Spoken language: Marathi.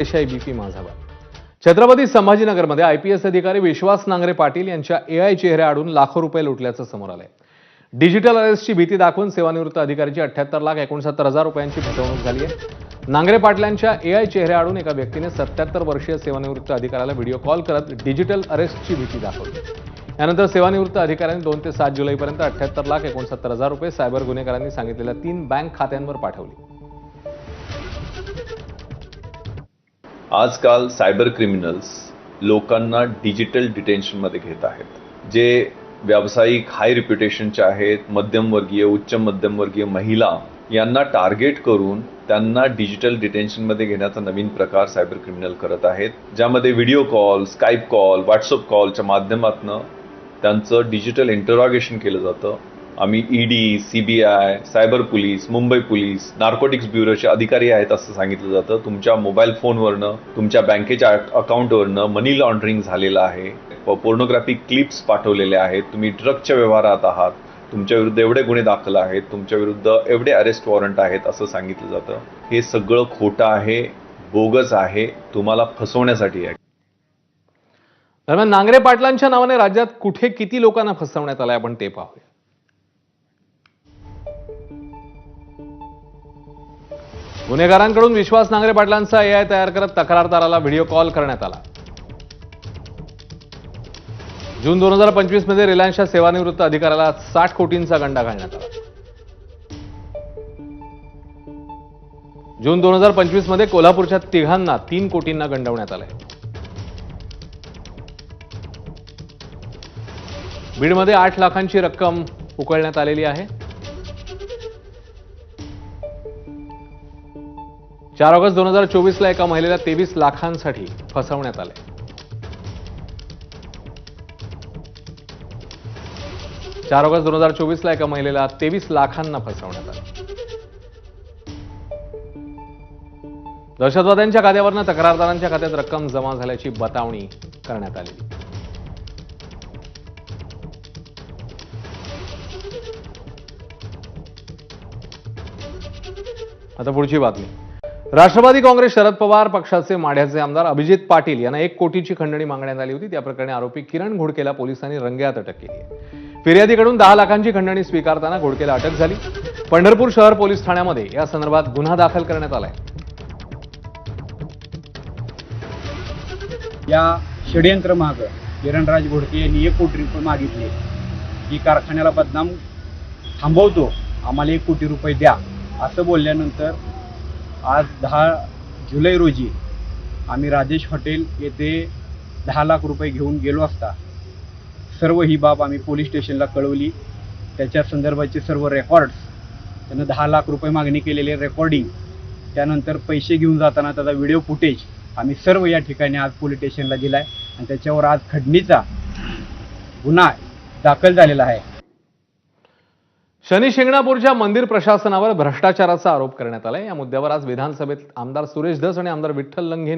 देशाई बीपी माझावा. छत्रपती संभाजीनगरमध्ये आयपीएस अधिकारी विश्वास नांगरे पाटील यांच्या एआय चेहरे आडून लाखो रुपये लुटल्याचं समोर आलंय. डिजिटल अरेस्टची भीती दाखवून सेवानिवृत्त अधिकारीची 78,69,000 रुपयांची फसवणूक झाली आहे. नांगरे पाटलांच्या एआय चेहरे आडून एका व्यक्तीने 77 वर्षीय सेवानिवृत्त अधिकाऱ्याला व्हिडिओ कॉल करत डिजिटल अरेस्टची भीती दाखवली. यानंतर सेवानिवृत्त अधिकाऱ्यांनी 2 ते 7 जुलैपर्यंत 78,69,000 रुपये सायबर गुन्हेगारांनी सांगितलेल्या 3 बँक खात्यांवर पाठवली. आजकाल सायबर क्रिमिनल्स लोकांना डिजिटल डिटेन्शनमध्ये घेत आहेत. जे व्यावसायिक हाय रिप्युटेशनचे आहेत, मध्यमवर्गीय, उच्च मध्यमवर्गीय महिला यांना टार्गेट करून त्यांना डिजिटल डिटेन्शनमध्ये घेण्याचा नवीन प्रकार सायबर क्रिमिनल करत आहेत, ज्यामध्ये video call, Skype call, WhatsApp कॉलच्या माध्यमातून त्यांचं डिजिटल इंटरॉगेशन केलं जातं. आम्ही ED, CBI, cyber police, Mumbai police, narcotics ब्युरोचे अधिकारी आहेत असं सांगितलं जातं. तुमच्या मोबाईल फोनवरनं, तुमच्या बँकेच्या अकाउंटवरनं मनी लॉन्ड्रिंग झालेलं आहे, पोर्नोग्राफिक क्लिप्स पाठवलेल्या आहेत, तुम्ही ड्रगच्या व्यवहारात आहात, तुमच्या विरुद्ध एवढे गुन्हे दाखल आहेत, तुमच्या विरुद्ध एवढे अरेस्ट वॉरंट आहेत असं सांगितलं जातं. हे सगळं खोटं आहे, बोगस आहे, तुम्हाला फसवण्यासाठी आहे. दरम्यान नांगरे पाटलांच्या नावाने राज्यात कुठे किती लोकांना फसवण्यात आलंय आपण ते पाहूया. गुन्हेगारांकडून विश्वास नांगरे पाटलांचा एआय तयार करत तक्रारदाराला व्हिडिओ कॉल करण्यात आला. जून 2025 मध्ये रिलायन्सच्या सेवानिवृत्त अधिकाऱ्याला 60 कोटींचा गंडा घालण्यात आला. जून 2025 मध्ये कोल्हापूरच्या तिघांना 3 कोटींना गंडवण्यात आलंय. बीडमध्ये 8 लाखांची रक्कम उकळण्यात आलेली आहे. 4 ऑगस्ट 2024 ला एका महिलेला 23 लाखांसाठी फसवण्यात आले. चार ऑगस्ट 2024 ला एका महिलेला 23 लाखांना फसवण्यात आले. दहशतवाद्यांच्या खात्यावरनं तक्रारदारांच्या खात्यात रक्कम जमा झाल्याची बतावणी करण्यात आली. आता पुढची बातमी. राष्ट्रवादी काँग्रेस शरद पवार पक्षाचे माढ्याचे आमदार अभिजित पाटील यांना 1 कोटीची खंडणी मागण्यात आली होती. त्या प्रकरणी आरोपी किरण घोडकेला पोलिसांनी रंगेहात अटक केली आहे. फिर्यादीकडून 10 लाखांची खंडणी स्वीकारताना घोडकेला अटक झाली. पंढरपूर शहर पोलीस ठाण्यामध्ये या संदर्भात गुन्हा दाखल करण्यात आलाय. या षडयंत्र मागे किरणराज घोडके यांनी 1 कोटी रुपये मागितले की कारखान्याला बदनाम थांबवतो, आम्हाला 1 कोटी रुपये द्या असं बोलल्यानंतर आज 10 जुलै रोजी आम्ही राजेश हॉटेल येथे 10 लाख रुपये घेऊन गेलो असता सर्व ही बाब आम्ही पोलीस स्टेशनला कळवली. त्याच्या संदर्भाचे सर्व रेकॉर्ड्स, त्यानं 10 लाख रुपये मागणी केलेले रेकॉर्डिंग, त्यानंतर पैसे घेऊन जाताना त्याचा व्हिडिओ फुटेज आम्ही सर्व या ठिकाणी आज पोलीस स्टेशनला दिलाय आणि त्याच्यावर आज खंडणीचा गुन्हा दाखल झालेला आहे. शनी शिंगणापूरच्या मंदिर प्रशासनावर भ्रष्टाचाराचा आरोप करण्यात आलाय. या मुद्द्यावर आज विधानसभेत आमदार सुरेश धस आणि आमदार विठ्ठल लंघे